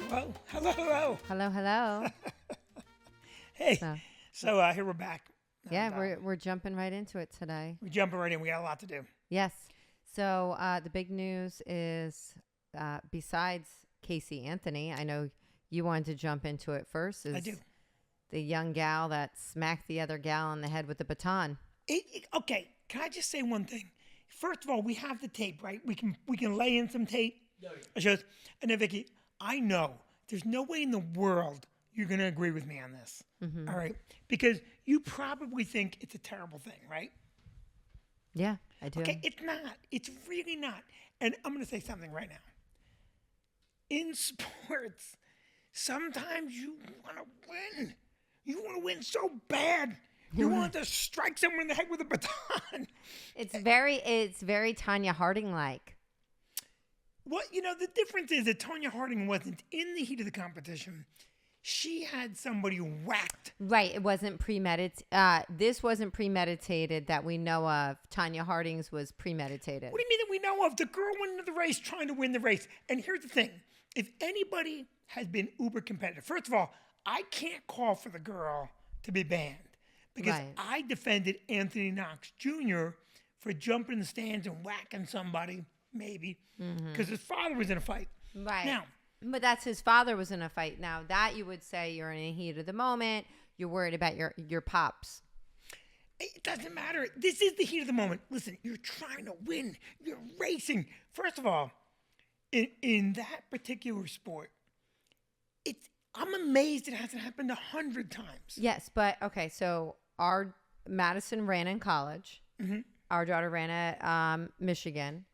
Hello, hello, hello. Hello, hello. Hey, So, so here we're back. yeah, And, we're jumping right into it today. we're jumping right in. We got a lot to do. Yes. So the big news is besides Caylee Anthony, I know you wanted to jump into it first. Is I do. the young gal that smacked the other gal on the head with a baton. Okay, can I just say one thing? First of all, we have the tape, right? We can lay in some tape. It shows. And then Vicki, I know there's no way in the world you're going to agree with me on this. Mm-hmm. All right? Because you probably think it's a terrible thing, right? Yeah, I do. Okay, it's not. It's really not. And I'm going to say something right now. In sports, sometimes you want to win. You want to win so bad. You want to strike someone in the head with a baton. It's very Tanya Harding like. Well, the difference is that Tonya Harding wasn't in the heat of the competition. She had somebody whacked. Right, it wasn't premeditated. This wasn't premeditated that we know of. Tanya Harding's was premeditated. What do you mean that we know of? The girl went into the race trying to win the race. And here's the thing. If anybody has been uber competitive, first of all, I can't call for the girl to be banned because Right. I defended Anthony Knox Jr. for jumping in the stands and whacking somebody, maybe, because his father was in a fight. Right. Now, but that's his father was in a fight. Now that you would say you're in the heat of the moment. You're worried about your pops. it doesn't matter. This is the heat of the moment. Listen, you're trying to win. You're racing. First of all, in that particular sport, I'm amazed it hasn't happened 100 times. Yes, but okay. So our Madison ran in college. Mm-hmm. Our daughter ran at Michigan.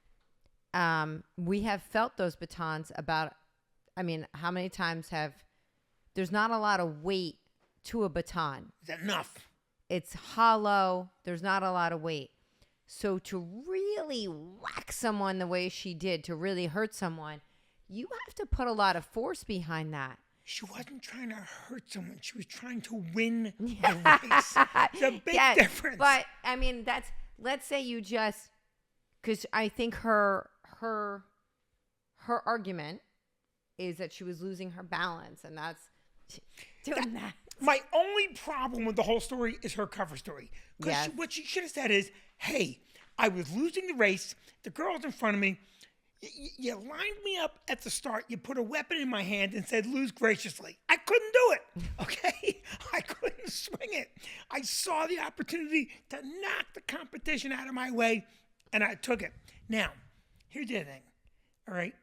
We have felt those batons about. I mean, how many times have? There's not a lot of weight to a baton. Is that enough? It's hollow. There's not a lot of weight. So to really whack someone the way she did, to really hurt someone, you have to put a lot of force behind that. She wasn't trying to hurt someone. She was trying to win the race. It's a big difference. But I mean, let's say you just, because I think her argument is that she was losing her balance, and that's doing that. My only problem with the whole story is her cover story. Because Yes. what she should have said is, hey, I was losing the race. The girl's in front of me. You lined me up at the start. You put a weapon in my hand and said, lose graciously. I couldn't do it, okay? I couldn't swing it. I saw the opportunity to knock the competition out of my way, and I took it. Now, here's the other thing, all right?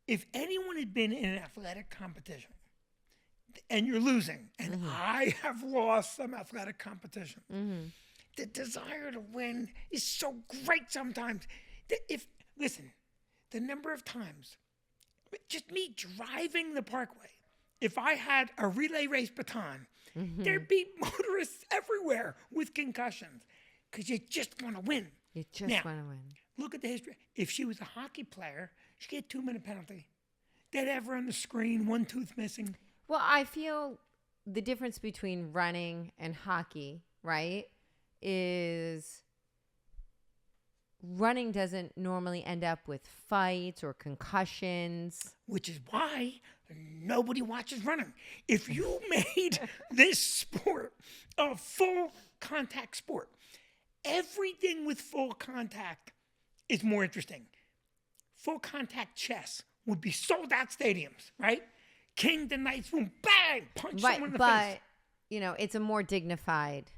If anyone had been in an athletic competition and you're losing, and I have lost some athletic competition, the desire to win is so great sometimes. Listen, the number of times, just me driving the parkway, if I had a relay race baton, there'd be motorists everywhere with concussions because you just want to win. You just Now, want to win. Look at the history. If she was a hockey player, she'd get a 2-minute penalty. They'd have her on the screen, one tooth missing. Well, I feel the difference between running and hockey, right, is running doesn't normally end up with fights or concussions. Which is why nobody watches running. If you made this sport a full contact sport, everything with full contact is more interesting. Full contact chess would be sold out stadiums, right? King the Knights boom, bang, punch someone in the face. But, it's a more dignified,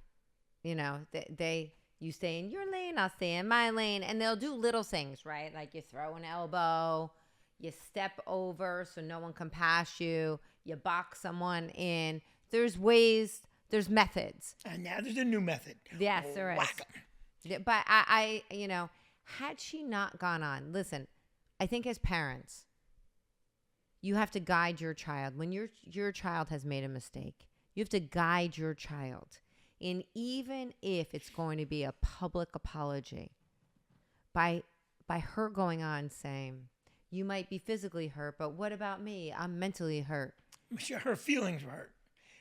you stay in your lane, I'll stay in my lane. And they'll do little things, right? Like you throw an elbow, you step over so no one can pass you, you box someone in. There's ways, there's methods. And now there's a new method. Yes, there is. Whack 'em. But had she not gone on, listen, I think as parents, you have to guide your child. When your child has made a mistake, you have to guide your child. And even if it's going to be a public apology, by her going on saying, you might be physically hurt, but what about me? I'm mentally hurt. Her feelings were hurt.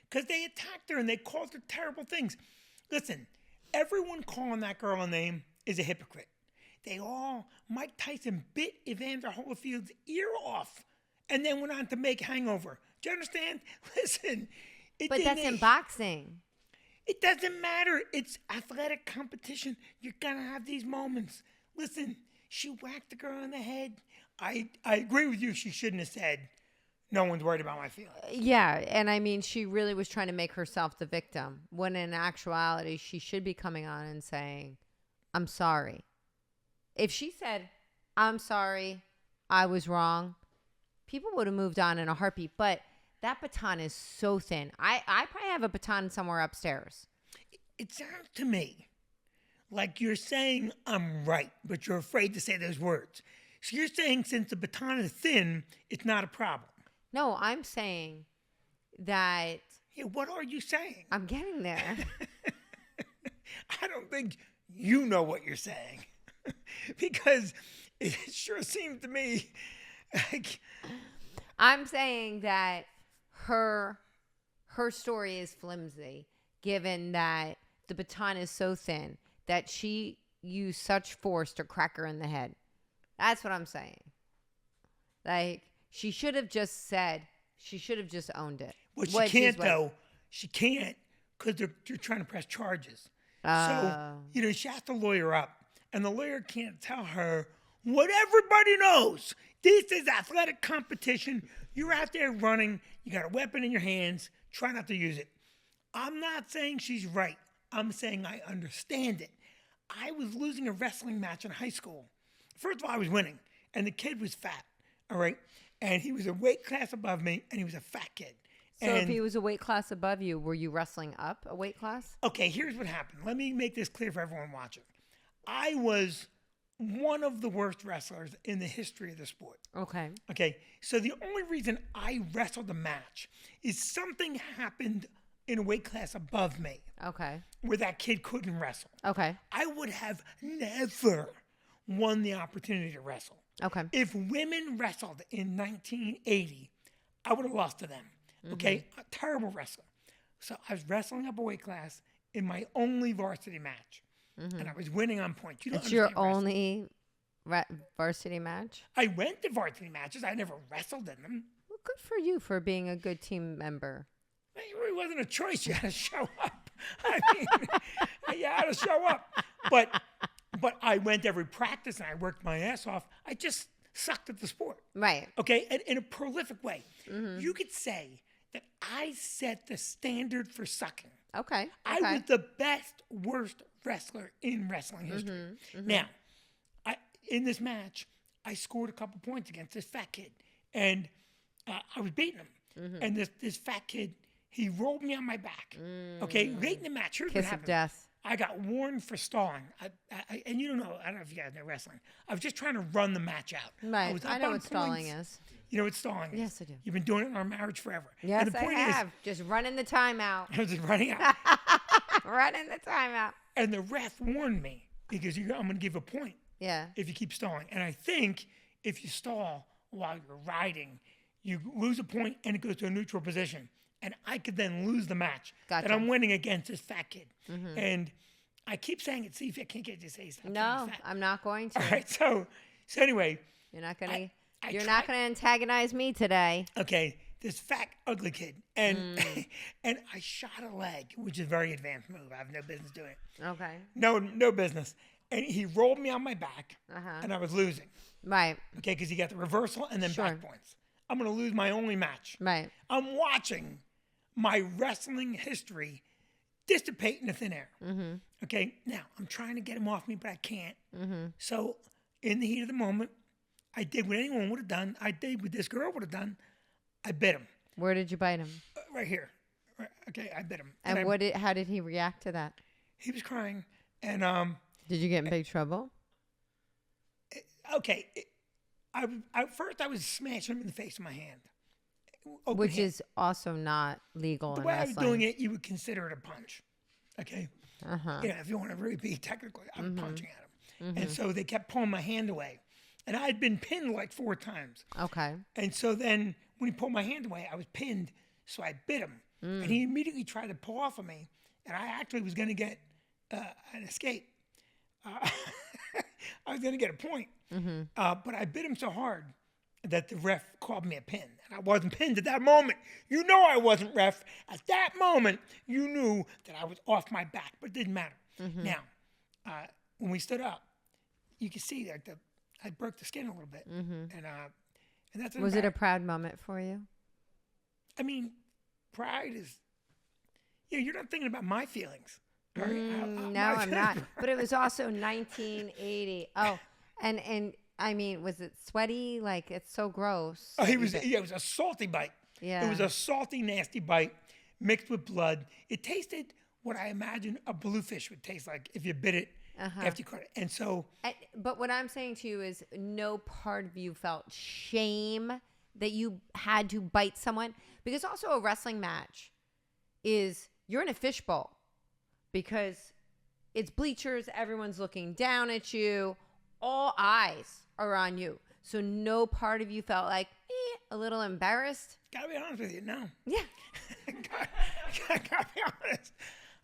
Because they attacked her and they called her terrible things. Listen, everyone calling that girl a name is a hypocrite. Mike Tyson bit Evander Holyfield's ear off and then went on to make Hangover. Do you understand? Listen, But that's in boxing. It doesn't matter. It's athletic competition. You're gonna have these moments. Listen, she whacked the girl in the head. I agree with you. She shouldn't have said, "No one's worried about my feelings." Yeah, and I mean, she really was trying to make herself the victim, when in actuality, she should be coming on and saying, "I'm sorry." If she said, "I'm sorry, I was wrong," people would have moved on in a heartbeat. But that baton is so thin. I probably have a baton somewhere upstairs. It sounds to me like you're saying I'm right, but you're afraid to say those words. So you're saying since the baton is thin, it's not a problem. No, I'm saying that Yeah, what are you saying? I'm getting there. I don't think you know what you're saying. Because it sure seems to me like I'm saying that her story is flimsy, given that the baton is so thin that she used such force to crack her in the head. That's what I'm saying. Like, she should have just said, she should have just owned it. Well, she can't, though. She can't because they're trying to press charges. So, she has to lawyer up. And the lawyer can't tell her what everybody knows. This is athletic competition. You're out there running. You got a weapon in your hands. Try not to use it. I'm not saying she's right. I'm saying I understand it. I was losing a wrestling match in high school. First of all, I was winning. And the kid was fat. All right? And he was a weight class above me. And he was a fat kid. So if he was a weight class above you, were you wrestling up a weight class? Okay, here's what happened. Let me make this clear for everyone watching. I was one of the worst wrestlers in the history of the sport. Okay. Okay, so the only reason I wrestled a match is something happened in a weight class above me. Okay. Where that kid couldn't wrestle. Okay. I would have never won the opportunity to wrestle. Okay. If women wrestled in 1980, I would have lost to them. Okay, a terrible wrestler. So I was wrestling up a weight class in my only varsity match, and I was winning on points. You don't It's your understand wrestling. only varsity match? I went to varsity matches. I never wrestled in them. Well, good for you for being a good team member. It really wasn't a choice. You had to show up. I mean, you had to show up. But I went to every practice and I worked my ass off. I just sucked at the sport. Right. Okay, and in a prolific way. You could say that I set the standard for sucking. Okay. I was the best, worst wrestler in wrestling history. Now, in this match, I scored a couple points against this fat kid, and I was beating him. And this fat kid, he rolled me on my back. Okay, late in the match, here's what Kiss happened. of death. I got warned for stalling. And you don't know, I don't know if you guys know wrestling. I was just trying to run the match out. Right. I know what stalling points. is. You know what stalling is? Yes, I do. You've been doing it in our marriage forever. Yes, and the I point have. Just running the timeout. I was just running out. Running the timeout. And the ref warned me because I'm going to give a point Yeah. if you keep stalling. And I think if you stall while you're riding, you lose a point and it goes to a neutral position. And I could then lose the match that I'm winning against this fat kid. And I keep saying it. See if I can't get you to say something. No, I'm not going to. All right. So anyway. You're not going to. You're not going to antagonize me today. Okay, this fat, ugly kid. And and I shot a leg, which is a very advanced move. I have no business doing it. Okay. No business. And he rolled me on my back, and I was losing. Right. Okay, because he got the reversal and then back points. I'm going to lose my only match. Right. I'm watching my wrestling history dissipate into thin air. Okay, now I'm trying to get him off me, but I can't. So in the heat of the moment, I did what anyone would have done. I did what this girl would have done. I bit him. Where did you bite him? Right here. Right, okay, I bit him. And how did he react to that? He was crying. And did you get in big trouble? Okay. First I was smashing him in the face with my hand. Which is also not legal in wrestling. The way I was doing it, you would consider it a punch. Okay? If you want to really be technical, I'm punching at him. And so they kept pulling my hand away. And I had been pinned like 4 times. Okay. And so then when he pulled my hand away, I was pinned, so I bit him. And he immediately tried to pull off of me, and I actually was going to get an escape. I was going to get a point. But I bit him so hard that the ref called me a pin. And I wasn't pinned at that moment. You know I wasn't, ref. At that moment, you knew that I was off my back, but it didn't matter. Now, when we stood up, you could see that I broke the skin a little bit. And that's Was it a proud moment for you? I mean, pride is, you're not thinking about my feelings. Right? No, I'm not. But it was also 1980. Oh, and I mean, was it sweaty? Like, it's so gross. Oh, it was a salty bite. Yeah. It was a salty, nasty bite mixed with blood. It tasted what I imagine a bluefish would taste like if you bit it after you caught it. And so. But what I'm saying to you is no part of you felt shame that you had to bite someone. Because also a wrestling match is, you're in a fishbowl. Because it's bleachers, everyone's looking down at you, all eyes are on you. So no part of you felt like a little embarrassed? Gotta be honest with you, no. Yeah. Gotta be honest.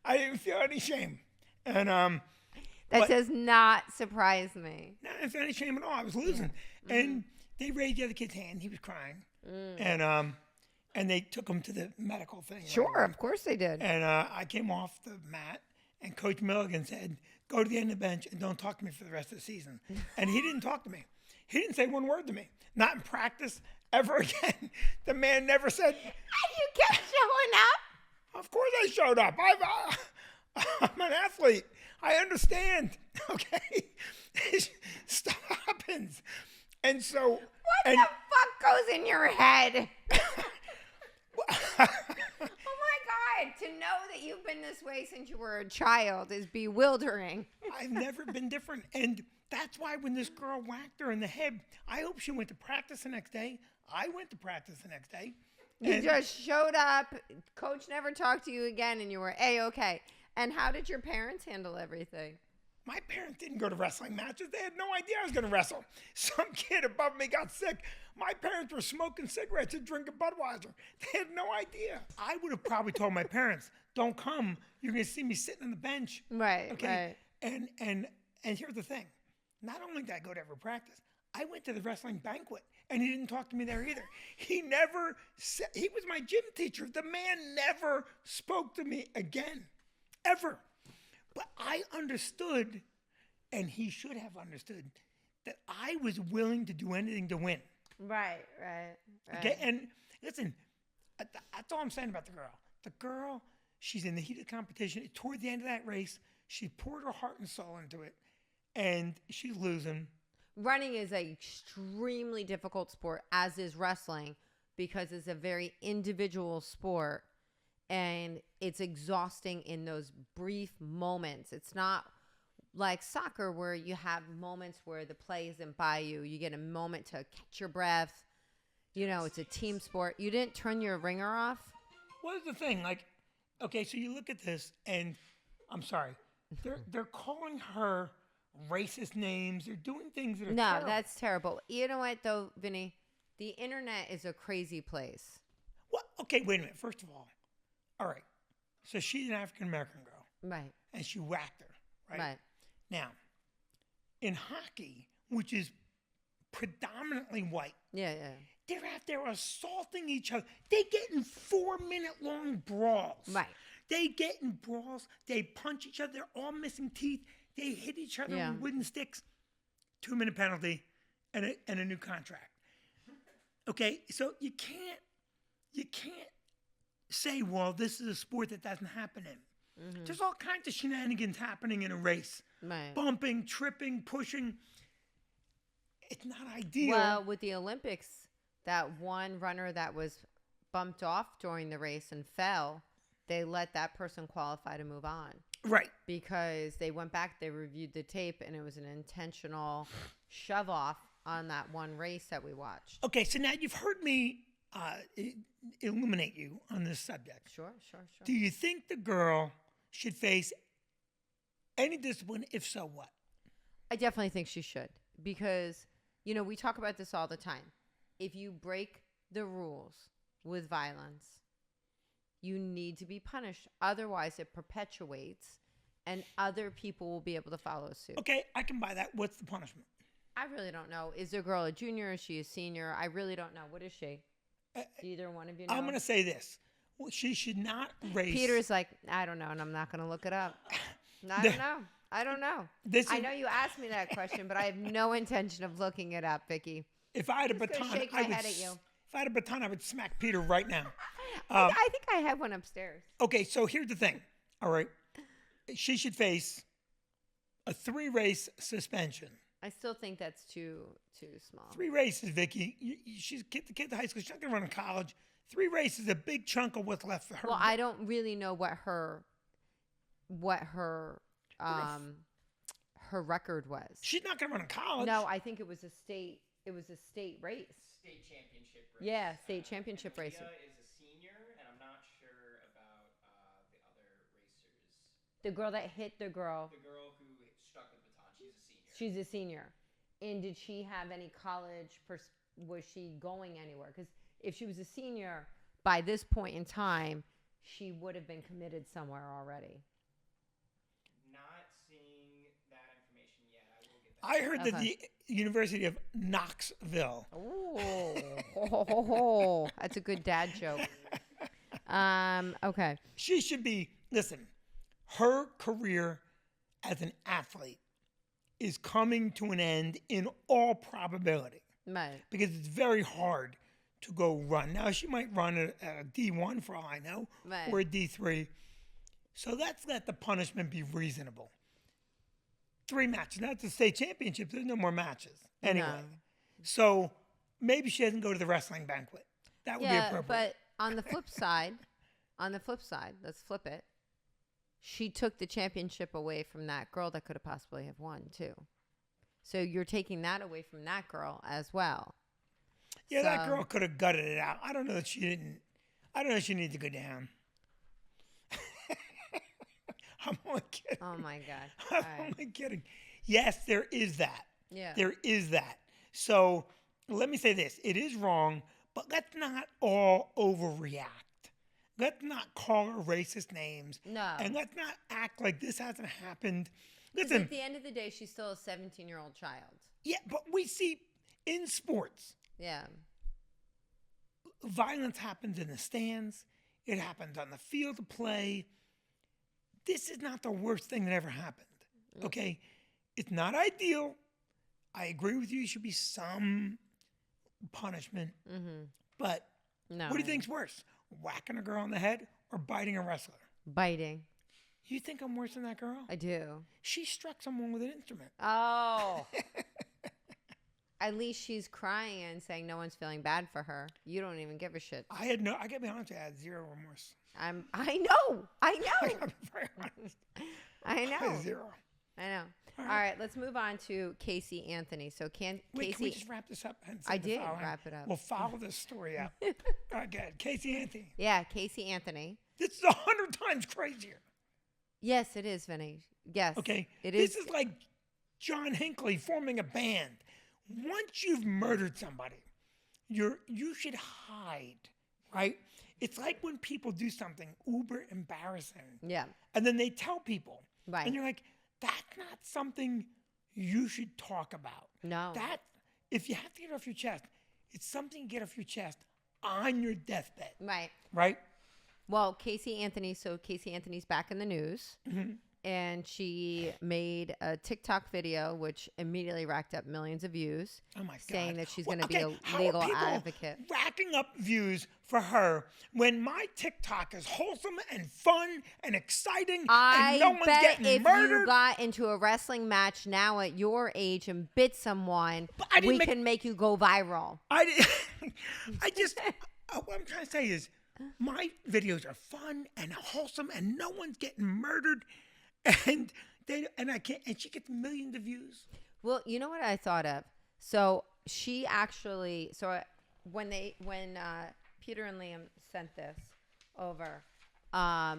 I didn't feel any shame. And that does not surprise me. No, I didn't feel any shame at all. I was losing. And they raised the other kid's hand. He was crying. And they took him to the medical thing. Sure, of course they did. And I came off the mat, and Coach Milligan said, go to the end of the bench and don't talk to me for the rest of the season. And he didn't talk to me. He didn't say one word to me. Not in practice, ever again. The man never said. And you kept showing up? Of course I showed up. I'm an athlete. I understand. Okay? Stuff happens. And so. What the fuck goes in your head? Oh my God, to know that you've been this way since you were a child is bewildering. I've never been different. And that's why when this girl whacked her in the head, I hope she went to practice the next day. I went to practice the next day. You just showed up, coach never talked to you again, and you were A-okay. And how did your parents handle everything? My parents didn't go to wrestling matches. They had no idea I was going to wrestle. Some kid above me got sick. My parents were smoking cigarettes and drinking Budweiser. They had no idea. I would have probably told my parents, don't come. You're going to see me sitting on the bench. Right, okay? right. And here's the thing. Not only did I go to every practice, I went to the wrestling banquet, and he didn't talk to me there either. He never said, he was my gym teacher. The man never spoke to me again, ever. But I understood, and he should have understood, that I was willing to do anything to win. Right. Okay, and listen, that's all I'm saying about the girl. The girl, she's in the heat of competition. Toward the end of that race, she poured her heart and soul into it, and she's losing. Running is an extremely difficult sport, as is wrestling, because it's a very individual sport. And it's exhausting in those brief moments. It's not like soccer where you have moments where the play isn't by you. You get a moment to catch your breath. You know, it's a team sport. You didn't turn your ringer off? What is the thing? Like, okay, so you look at this, and I'm sorry. They're calling her racist names. They're doing things that are terrible. No, that's terrible. You know what, though, Vinny? The internet is a crazy place. What? Okay, wait a minute. First of all, right. So she's an African-American girl. Right. And she whacked her, right? Right. Now, in hockey, which is predominantly white. Yeah. They're out there assaulting each other. They get in 4-minute-long brawls. Right. They get in brawls. They punch each other. They're all missing teeth. They hit each other with wooden sticks. 2-minute penalty and a new contract. Okay, so you can't say, well, this is a sport that doesn't happen in. Mm-hmm. There's all kinds of shenanigans happening in a race. Right. Bumping, tripping, pushing. It's not ideal. Well, with the Olympics, that one runner that was bumped off during the race and fell, they let that person qualify to move on. Right. Because they went back, they reviewed the tape, and it was an intentional shove off on that one race that we watched. Okay, so now you've heard me illuminate you on this subject. Sure. Do you think the girl should face any discipline? If so, what? I definitely think she should. Because, you know, we talk about this all the time. If you break the rules with violence, you need to be punished. Otherwise, it perpetuates, and other people will be able to follow suit. Okay, I can buy that. What's the punishment? I I really don't know. Is the girl a junior? Is she a senior? I really don't know. What is she? Do either one of you know? I'm going to say this. Well, she should not race. Peter's like, I don't know, and I'm not going to look it up. I don't know. I don't know. I know you asked me that question, but I have no intention of looking it up, Vicki. If I had a baton, shake my head at you. If I had a baton, I would smack Peter right now. I think I have one upstairs. Okay, so here's the thing. All right. She should face a 3-race suspension. I still think that's too small. 3 races, Vicki. She's the kid to high school. She's not going to run in college. 3 races is a big chunk of what's left for her. Well, I don't really know what her record was. She's not going to run in college. No, I think it was a state race. State championship race. Yeah, state championship race. Tia is a senior, and I'm not sure about the other racers. The girl that hit the girl. The girl who struck the baton, she's She's a senior. a senior. And did she have any college? Was she going anywhere? Because if she was a senior, by this point in time, she would have been committed somewhere already. Not seeing that information yet. I will get that. I heard that the University of Knoxville. Oh, that's a good dad joke. Okay. She should be, listen, her career as an athlete is coming to an end in all probability. Right. Because it's very hard to go run. Now, she might run at a D1 for all I know, Right. or a D3. So let's let the punishment be reasonable. 3 matches. Not the state championship. There's no more matches. Anyway. No. So maybe she doesn't go to the wrestling banquet. That would be appropriate. But on the flip side, let's flip it. She took the championship away from that girl that could have possibly have won too. So you're taking that away from that girl as well. Yeah, that girl could have gutted it out. I don't know that she didn't. I don't know if she needs to go down. I'm only kidding. Oh my God. I'm All right. only kidding. Yes, there is that. Yeah. There is that. So let me say this. It is wrong, but let's not all overreact. Let's not call her racist names. No. And let's not act like this hasn't happened. 'Cause Listen, at the end of the day, she's still a 17-year-old child. yeah, but we see in sports, Yeah. violence happens in the stands. It happens on the field of play. This is not the worst thing that ever happened. Okay? It's not ideal. I agree with you. There should be some punishment. Mm-hmm. But No. what do you think's worse? Whacking a girl on the head or biting a wrestler? Biting. You think I'm worse than that girl? I do. She struck someone with an instrument. Oh. At least she's crying and saying no one's feeling bad for her. You don't even give a shit. I gotta be honest with you, I had 0 remorse. I know. I gotta be very honest. I I had know. 0. I know. All All right, let's move on to Caylee Anthony. So Wait, Caylee, can we just wrap this up? And say I the did following? wrap it up. We'll follow this story up. All right, good. Caylee Anthony. Yeah, Caylee Anthony. This is 100 times crazier. Yes, it is, Vinny. Yes. Okay? It is. This is like John Hinckley forming a band. Once you've murdered somebody, you should hide, right? It's like when people do something uber embarrassing. Yeah. And then they tell people. Right. And you're like, that's not something you should talk about. No. That, if you have to get it off your chest, it's something you get off your chest on your deathbed. Right. Right? Well, Caylee Anthony. So Caylee Anthony's back in the news. Mm-hmm. And she made a TikTok video, which immediately racked up millions of views. Oh my God. Saying that she's Well, going to be okay, a how legal are people advocate. racking up views for her when my TikTok is wholesome and fun and exciting and no one's bet getting if murdered? you got into a wrestling match now at your age and bit someone, But I didn't we make- can make you go viral. I just, what I'm trying to say is my videos are fun and wholesome and no one's getting murdered and she gets millions of views. Well, you know what I thought of? So she actually, when Peter and Liam sent this over, I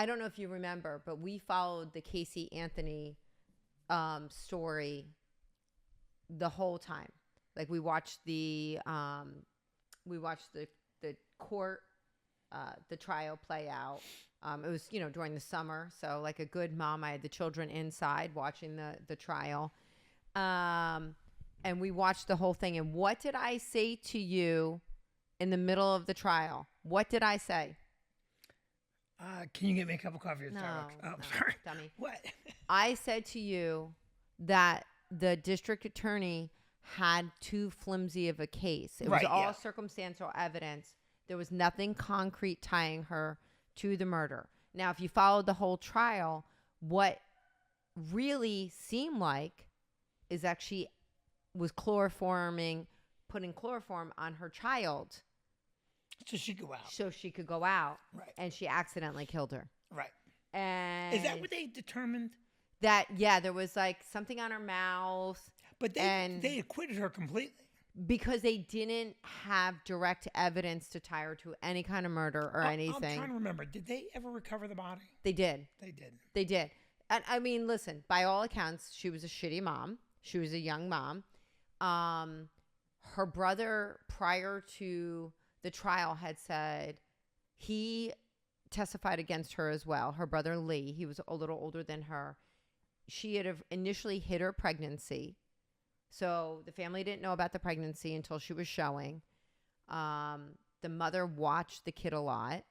don't know if you remember, but we followed the Caylee Anthony story the whole time. Like we watched the court, the trial play out. It was, during the summer. So like a good mom, I had the children inside watching the trial. And we watched the whole thing. And what did I say to you in the middle of the trial? What did I say? Can you get me a cup of coffee at No, Starbucks? Oh, no, sorry. dummy. What? I said to you that the district attorney had too flimsy of a case. It was Right, all yeah. circumstantial evidence. There was nothing concrete tying her to the murder. Now, if you followed the whole trial, what really seemed like is actually was putting chloroform on her child So she could go out. so she could go out. Right. And she accidentally killed her. Right. And Is that what they determined? that, yeah, there was like something on her mouth. But they acquitted her completely. Because they didn't have direct evidence to tie her to any kind of murder or anything. I'm trying to remember. Did they ever recover the body? They did. They did. They did. And I mean, listen, by all accounts, she was a shitty mom. She was a young mom. Her brother, prior to the trial, had said he testified against her as well. Her brother, Lee, he was a little older than her. She had initially hid her pregnancy. So the family didn't know about the pregnancy until she was showing. The mother watched the kid a lot.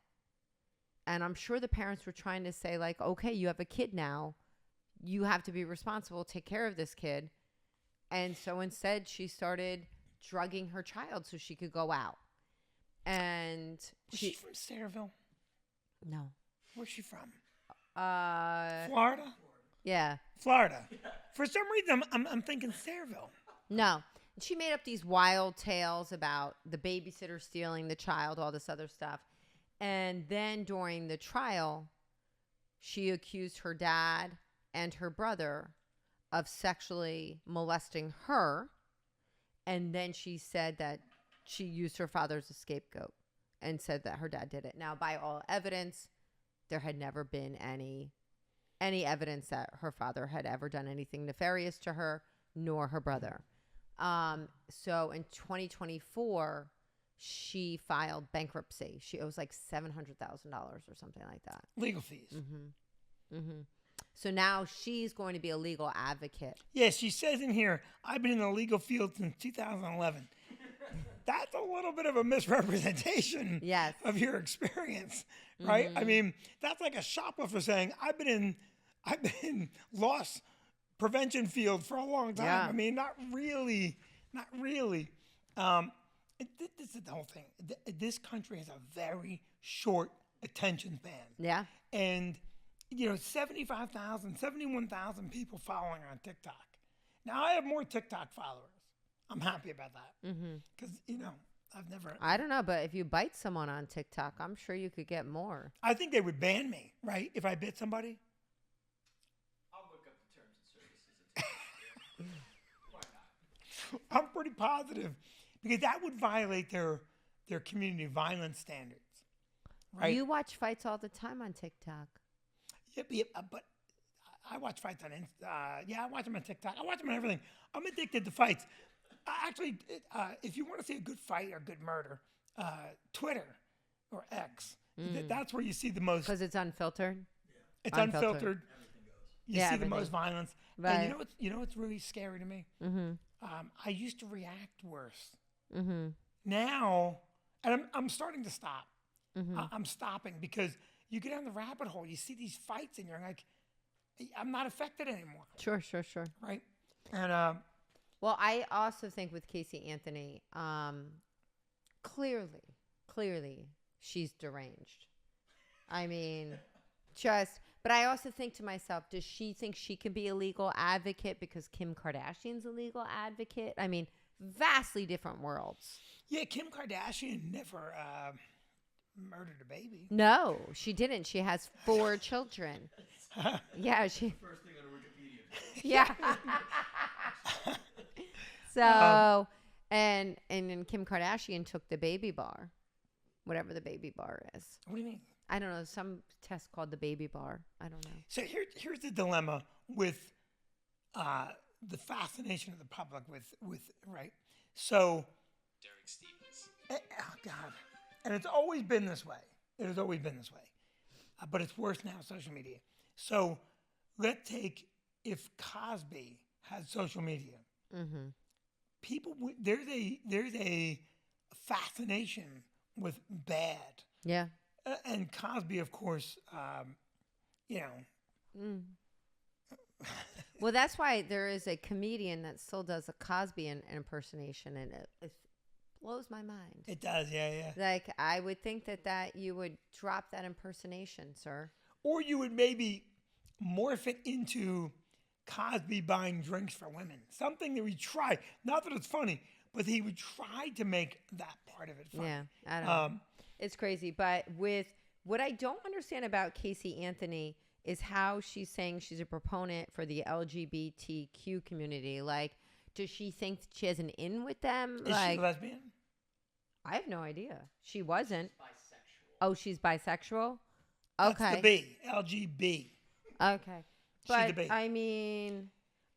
And I'm sure the parents were trying to say, like, okay, you have a kid now. You have to be responsible, take care of this kid. And so instead, she started drugging her child so she could go out. And Was she from Sayreville? No. Where's she from? Uh, Florida? yeah. Florida. For some reason, I'm thinking Sayreville. No. She made up these wild tales about the babysitter stealing the child, all this other stuff. And then during the trial, she accused her dad and her brother of sexually molesting her. And then she said that she used her father as a scapegoat and said that her dad did it. Now, by all evidence, there had never been any evidence that her father had ever done anything nefarious to her, nor her brother. So in 2024, she filed bankruptcy. She owes like $700,000 or something like that. Legal fees. Mm-hmm. Mm-hmm. So now she's going to be a legal advocate. Yeah, she says in here, I've been in the legal field since 2011. That's a little bit of a misrepresentation Yes. of your experience, right? Mm-hmm. I mean, that's like a shoplifter saying, I've been in loss prevention field for a long time. Yeah. I mean, not really. This is the whole thing. This country has a very short attention span. Yeah. And, 71,000 people following her on TikTok. Now, I have more TikTok followers. I'm happy about that. Because, I've never. I don't know, but if you bite someone on TikTok, I'm sure you could get more. I think they would ban me, right? If I bit somebody. I'll look up the terms and services. Why not? I'm pretty positive. Because that would violate their community violence standards, right? You watch fights all the time on TikTok. Yeah, but I watch fights on Insta. I watch them on TikTok. I watch them on everything. I'm addicted to fights. Actually, if you want to see a good fight or good murder, Twitter or X, that's where you see the most. Because it's unfiltered? It's unfiltered. You see everything. the most violence. Right. And you know what's really scary to me? I used to react worse. Now, and I'm starting to stop. I'm stopping because you get down the rabbit hole. You see these fights, and you're like, I'm not affected anymore. Sure. Right? And Well, I also think with Caylee Anthony, clearly, she's deranged. I mean, but I also think to myself, does she think she can be a legal advocate because Kim Kardashian's a legal advocate? I mean, vastly different worlds. yeah, Kim Kardashian never murdered a baby. No, she didn't. She has 4 children. Yeah, she. First thing on Wikipedia. Yeah. So, and then Kim Kardashian took the baby bar, whatever the baby bar is. What do you mean? I don't know, some test called the baby bar. I don't know. So here's the dilemma with the fascination of the public with right. So, Derek Stevens. oh God, and it's always been this way. It has always been this way, but it's worse now. Social media. So let's take if Cosby had social media, Mm-hmm. there's a fascination with bad, Yeah. and Cosby, of course, you know, Mm. Well, that's why there is a comedian that still does a Cosby impersonation, and it blows my mind. it does, yeah. Like, I would think that you would drop that impersonation, sir. Or you would maybe morph it into Cosby buying drinks for women. Something that we try. Not that it's funny, but he would try to make that part of it funny. Yeah, I don't know. It's crazy. But with what I don't understand about Caylee Anthony is how she's saying she's a proponent for the LGBTQ community. Like, does she think she has an in with them? Is she lesbian? I have no idea. She wasn't. Bisexual. Oh, she's bisexual? That's Okay. the B. LGB. Okay. She's But the B. I mean,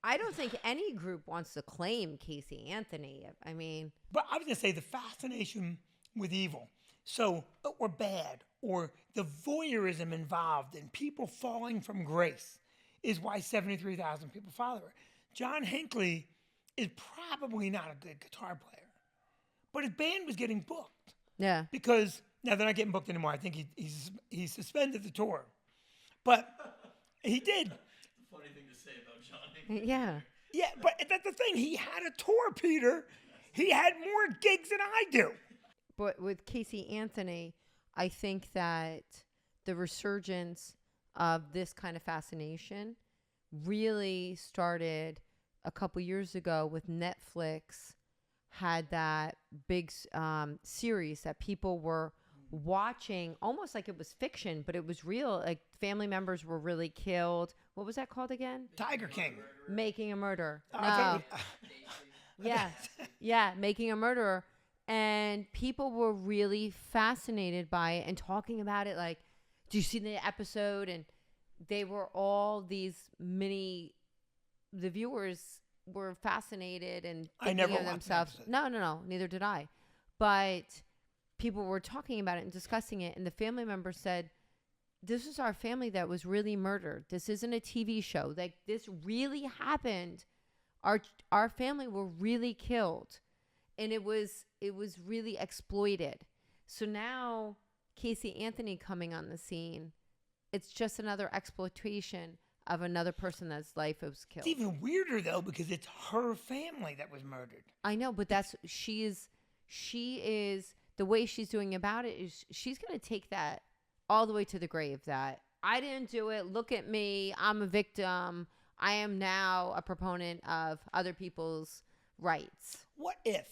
I don't think any group wants to claim Caylee Anthony. I mean, But I was going to say the fascination with evil. So, or bad, or the voyeurism involved in people falling from grace is why 73,000 people follow her. John Hinckley is probably not a good guitar player, but his band was getting booked yeah. because now they're not getting booked anymore. I think he suspended the tour, but he did. Funny thing to say about John Hinckley. Yeah. Yeah, but that's the thing. He had a tour, Peter. He had more gigs than I do. But with Caylee Anthony, I think that the resurgence of this kind of fascination really started a couple years ago with Netflix had that big series that people were watching almost like it was fiction, but it was real. Like family members were really killed. What was that called again? Tiger King. Making a Murder. I No. thought Yeah. Yeah. Making a Murderer. And people were really fascinated by it and talking about it. Like, do you see the episode? And they were all the viewers were fascinated and I thinking never of watched the themselves. episode. No, neither did I. But people were talking about it and discussing it. And the family members said, this is our family that was really murdered. This isn't a TV show. Like, this really happened. Our family were really killed. And it was really exploited. So now Caylee Anthony coming on the scene, it's just another exploitation of another person that's life was killed. It's even weirder though because it's her family that was murdered. I know, but she is the way she's doing about it is she's gonna take that all the way to the grave. That I didn't do it. Look at me. I'm a victim. I am now a proponent of other people's rights. What if?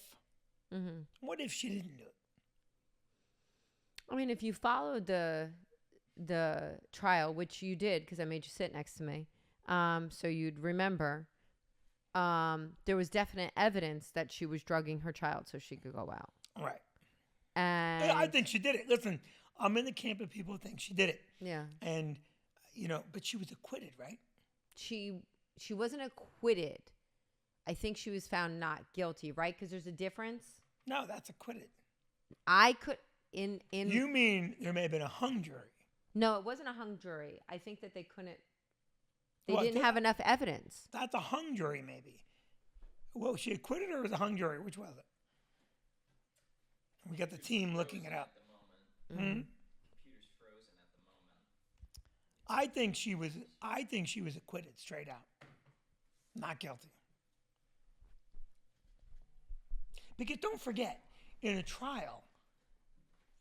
Mm-hmm. What if she didn't do it? I mean, if you followed the trial, which you did because I made you sit next to me, so you'd remember, there was definite evidence that she was drugging her child so she could go out. Right. And I think she did it. Listen, I'm in the camp of people who think she did it. yeah, And, but she was acquitted, right? she wasn't acquitted. I think she was found not guilty, right? Because there's a difference. No, that's acquitted. I could in You mean there may have been a hung jury? no, it wasn't a hung jury. I think that they couldn't. They Well, didn't have enough evidence. That's a hung jury, maybe. Well, was she acquitted or was it a hung jury? Which was it? We got the team looking it up. At the moment. Hmm? Computer's frozen at the moment. I think she was acquitted straight out. Not guilty. Because don't forget, in a trial,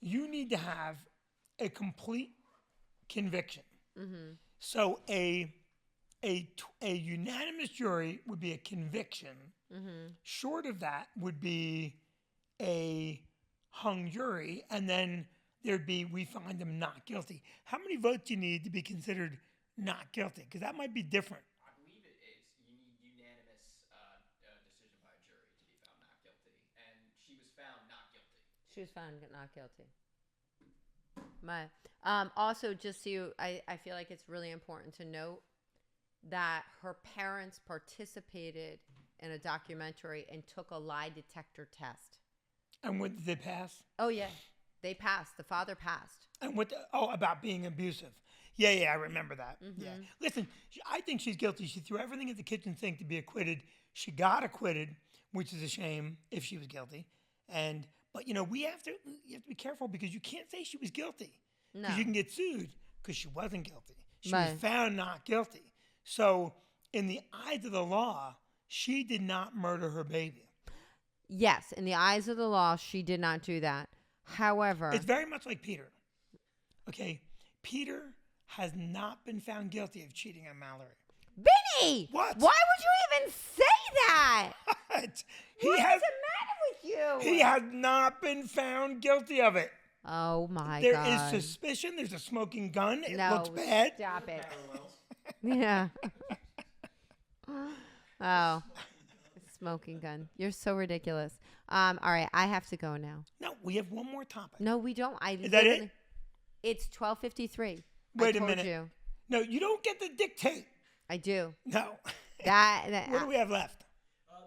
you need to have a complete conviction. Mm-hmm. So a unanimous jury would be a conviction. Mm-hmm. Short of that would be a hung jury, and then there'd be we find them not guilty. How many votes do you need to be considered not guilty? Because that might be different. I believe it is. You need unanimous decision by a jury to be found not guilty, and she was found not guilty. She was found not guilty. Also, just so I feel like it's really important to note that her parents participated in a documentary and took a lie detector test. And what did they pass? Oh, yeah. They passed. The father passed. And about being abusive. Yeah, I remember that. Yeah. Listen, I think she's guilty. She threw everything at the kitchen sink to be acquitted. She got acquitted, which is a shame if she was guilty. But you have to be careful because you can't say she was guilty. No. Because you can get sued because she wasn't guilty. She Right. was found not guilty. So in the eyes of the law, she did not murder her baby. Yes, in the eyes of the law, she did not do that. However, It's very much like Peter. Okay? Peter has not been found guilty of cheating on Mallory. Vinny! What? Why would you even say that? But What's the matter with you? he has not been found guilty of it. Oh my There God. is suspicion. There's a smoking gun. It no, looks bad. Stop it. Parallels. Yeah. Oh. Smoking gun. You're so ridiculous. All right, I have to go now. No, we have one more topic. No, we don't. Is that it? It's 12:53. Wait I a told minute. You. No, you don't get to dictate. I do. No. That What do we have left?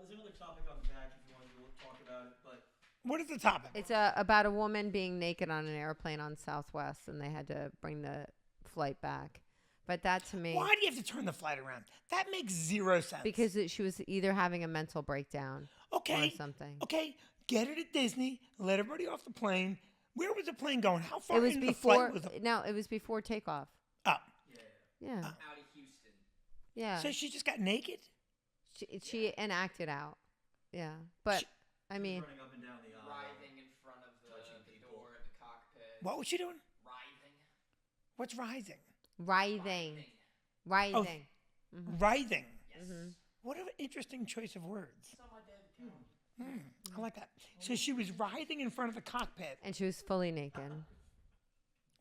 There's another topic on the back if you wanted to talk about it, but What is the topic? It's about a woman being naked on an airplane on Southwest, and they had to bring the flight back. But that to me, Why do you have to turn the flight around? That makes zero sense. because she was either having a mental breakdown okay, or something. okay, get it at Disney. Let everybody off the plane. Where was the plane going? How far It was into before. the flight was it? No, it was before takeoff. Oh, Yeah, Out of Houston. yeah. so she just got naked? She enacted out. Yeah, but I mean, running up and down the aisle. Writhing in front of the people. door of the cockpit. What was she doing? Writhing. What's writhing? writhing. Writhing. Yes. What an interesting choice of words. I like that. So she was writhing in front of the cockpit. And she was fully naked.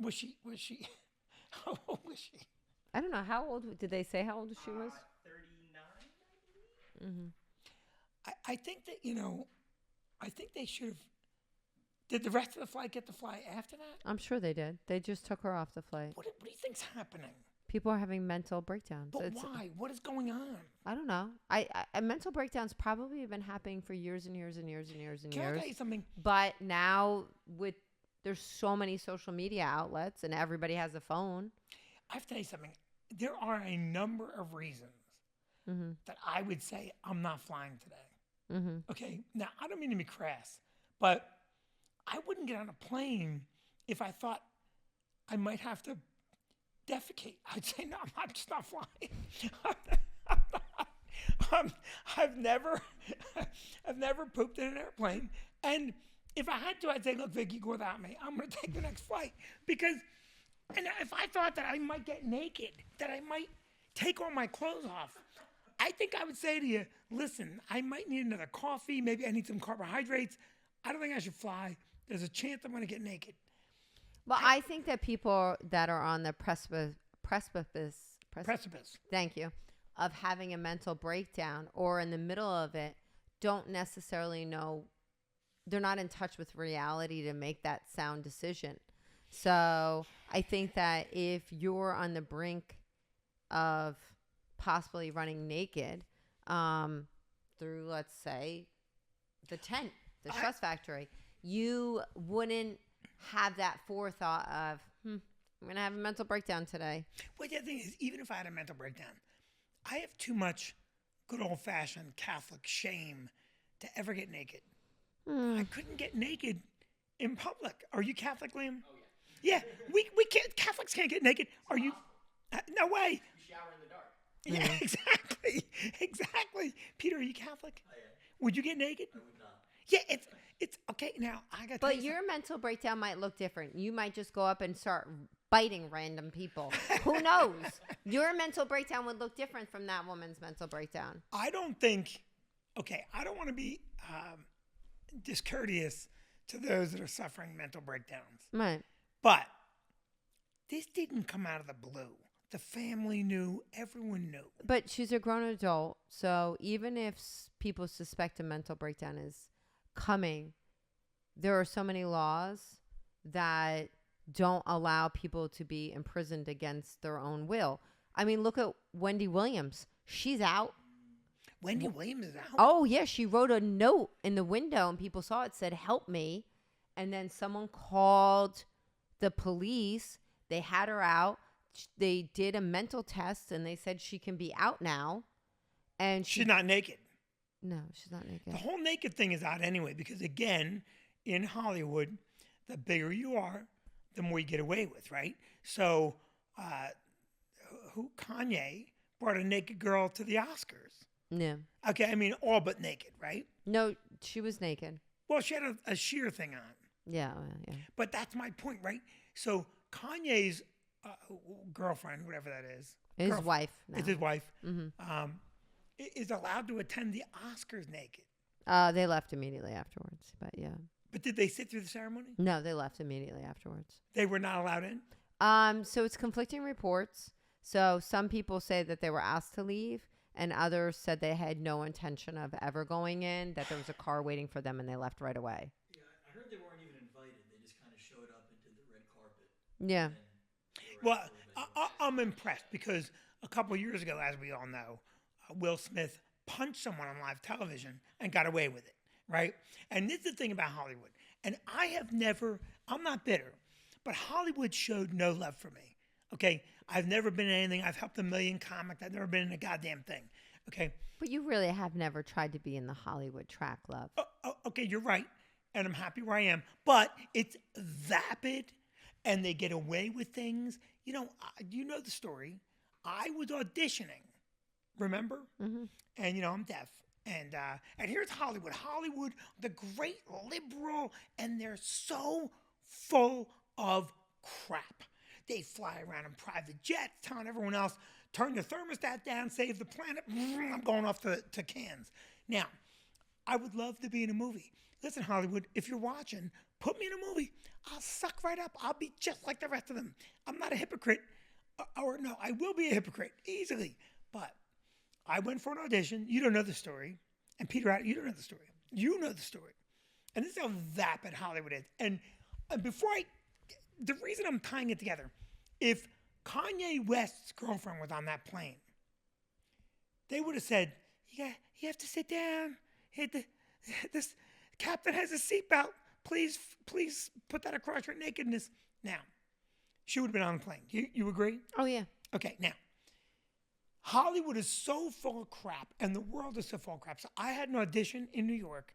Was she? How old was she? I don't know how old. Did they say how old she was? 39, I believe. I think that, I think they should have. Did the rest of the flight get to fly after that? I'm sure they did. They just took her off the flight. What do you think's happening? People are having mental breakdowns. But why? What is going on? I don't know. I mental breakdowns probably have been happening for years and years and years and years and Can years. I tell you something? But now there's so many social media outlets and everybody has a phone. I have to tell you something. There are a number of reasons that I would say I'm not flying today. Okay? Now, I don't mean to be crass, but I wouldn't get on a plane if I thought I might have to defecate. I'd say, no, I'm just not flying. I've never pooped in an airplane. And if I had to, I'd say, look, Vicki, go without me. I'm going to take the next flight. And if I thought that I might get naked, that I might take all my clothes off, I think I would say to you, listen, I might need another coffee. Maybe I need some carbohydrates. I don't think I should fly. There's a chance I'm going to get naked. Well, I think that people that are on the precipice, thank you, of having a mental breakdown or in the middle of it don't necessarily know, they're not in touch with reality to make that sound decision. So I think that if you're on the brink of possibly running naked through, let's say, the tent, the stress factory, you wouldn't have that forethought of, I'm going to have a mental breakdown today. Well, the other thing is, even if I had a mental breakdown, I have too much good old-fashioned Catholic shame to ever get naked. I couldn't get naked in public. Are you Catholic, Liam? Oh, yeah. Yeah, we can't. Catholics can't get naked. Are you? No way. You shower in the dark. Yeah, exactly. Peter, are you Catholic? I am. Would you get naked? I would not. Yeah, it's okay. Now I got. But your mental breakdown might look different. You might just go up and start biting random people. Who knows? Your mental breakdown would look different from that woman's mental breakdown. I don't think. Okay, I don't want to be discourteous to those that are suffering mental breakdowns, Right. but this didn't come out of the blue. The family knew. Everyone knew. But she's a grown adult, so even if people suspect a mental breakdown is coming, there are so many laws that don't allow people to be imprisoned against their own will. I mean, look at Wendy Williams. She's out. Wendy Williams is out. Oh, yeah. She wrote a note in the window and people saw it, said, help me. and then someone called the police. They had her out. They did a mental test, and they said she can be out now. And She's not naked. No, she's not naked. The whole naked thing is out anyway because, again, in Hollywood, the bigger you are, the more you get away with, right? So, Kanye brought a naked girl to the Oscars. Yeah. Okay, I mean, all but naked, right? No, she was naked. Well, she had a sheer thing on. Yeah, yeah. But that's my point, right? So, Kanye's girlfriend, whatever that is. His wife. Now. It's his wife. Mm-hmm. Is allowed to attend the Oscars naked. They left immediately afterwards, but yeah. But did they sit through the ceremony? No, they left immediately afterwards. They were not allowed in? So it's conflicting reports. So some people say that they were asked to leave, and others said they had no intention of ever going in, that there was a car waiting for them, and they left right away. Yeah, I heard they weren't even invited. They just kind of showed up and did the red carpet. Yeah. Well, I'm impressed because a couple years ago, as we all know, Will Smith punched someone on live television and got away with it, right? And this is the thing about Hollywood. And I'm not bitter, but Hollywood showed no love for me, okay? I've never been in anything. I've helped 1 million comics. I've never been in a goddamn thing, okay? But you really have never tried to be in the Hollywood track, love. Okay, you're right. And I'm happy where I am. But it's vapid, and they get away with things. You know the story. I was auditioning. Remember? Mm-hmm. And, I'm deaf. And here's Hollywood. Hollywood, the great liberal, and they're so full of crap. They fly around in private jets, telling everyone else, turn the thermostat down, save the planet. I'm going off to Cannes. Now, I would love to be in a movie. Listen, Hollywood, if you're watching, put me in a movie. I'll suck right up. I'll be just like the rest of them. I'm not a hypocrite. Or no, I will be a hypocrite, easily. But I went for an audition. You don't know the story. And Peter, you don't know the story. You know the story. And this is how vapid Hollywood is. And the reason I'm tying it together, if Kanye West's girlfriend was on that plane, they would have said, you have to sit down. This captain has a seatbelt. Please put that across your nakedness. Now, she would have been on the plane. You agree? Oh, yeah. Okay, now, Hollywood is so full of crap, and the world is so full of crap. So I had an audition in New York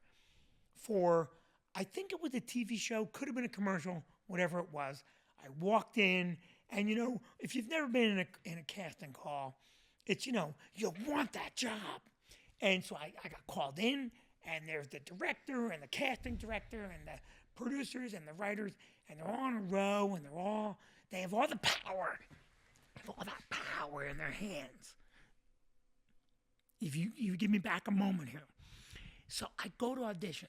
for, I think it was a TV show, could have been a commercial, whatever it was. I walked in, and if you've never been in a casting call, it's, you want that job. And so I got called in, and there's the director and the casting director and the producers and the writers, and they're all in a row, and they have all the power. They have all that power in their hands. If you give me back a moment here. So I go to audition.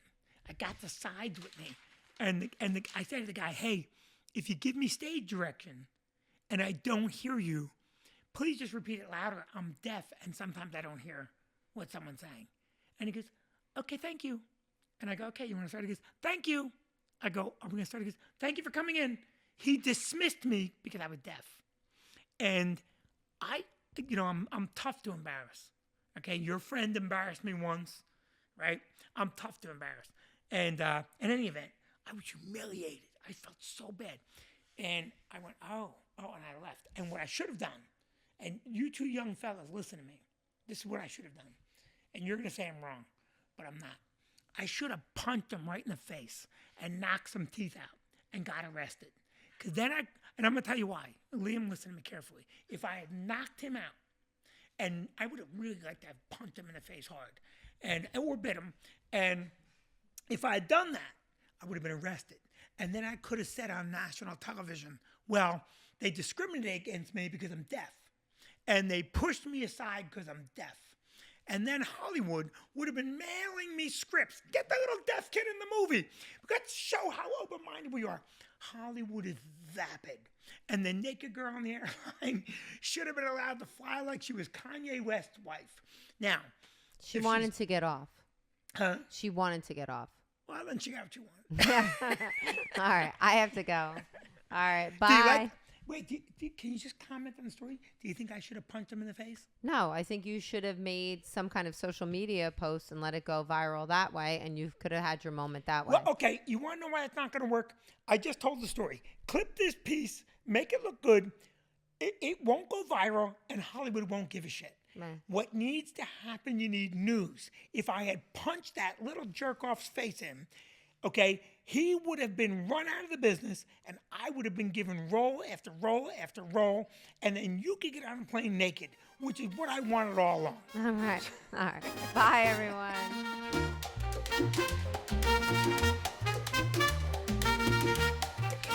I got the sides with me. And I said to the guy, hey, if you give me stage direction and I don't hear you, please just repeat it louder. I'm deaf, and sometimes I don't hear what someone's saying. And he goes, okay, thank you. And I go, okay, you want to start? He goes, thank you. I go, are we going to start? He goes, thank you for coming in. He dismissed me because I was deaf. And I'm tough to embarrass. Okay, your friend embarrassed me once, right? I'm tough to embarrass. And in any event, I was humiliated. I felt so bad. And I went, oh, and I left. And what I should have done, and you two young fellas, listen to me. This is what I should have done. And you're going to say I'm wrong, but I'm not. I should have punched him right in the face and knocked some teeth out and got arrested. Because then and I'm going to tell you why. Liam, listen to me carefully. If I had knocked him out, and I would have really liked to have punched him in the face hard, or bit him, and if I had done that, I would have been arrested. And then I could have said on national television, well, they discriminated against me because I'm deaf. And they pushed me aside because I'm deaf. And then Hollywood would have been mailing me scripts. Get the little deaf kid in the movie. Let's show how open-minded we are. Hollywood is vapid. And the naked girl on the airline should have been allowed to fly like she was Kanye West's wife. Now, she wanted to get off. Huh? She wanted to get off. Well, then she got what you want. All right. I have to go. All right. Bye. Wait, can you just comment on the story? Do you think I should have punched him in the face? No, I think you should have made some kind of social media post and let it go viral that way, and you could have had your moment that way. Well, okay, you want to know why it's not going to work? I just told the story. Clip this piece, make it look good. It won't go viral, and Hollywood won't give a shit. Right. What needs to happen, you need news. If I had punched that little jerk-off's face in, okay, he would have been run out of the business, and I would have been given role after role after role, and then you could get on a plane naked, which is what I wanted all along. All right. All right. Bye, everyone.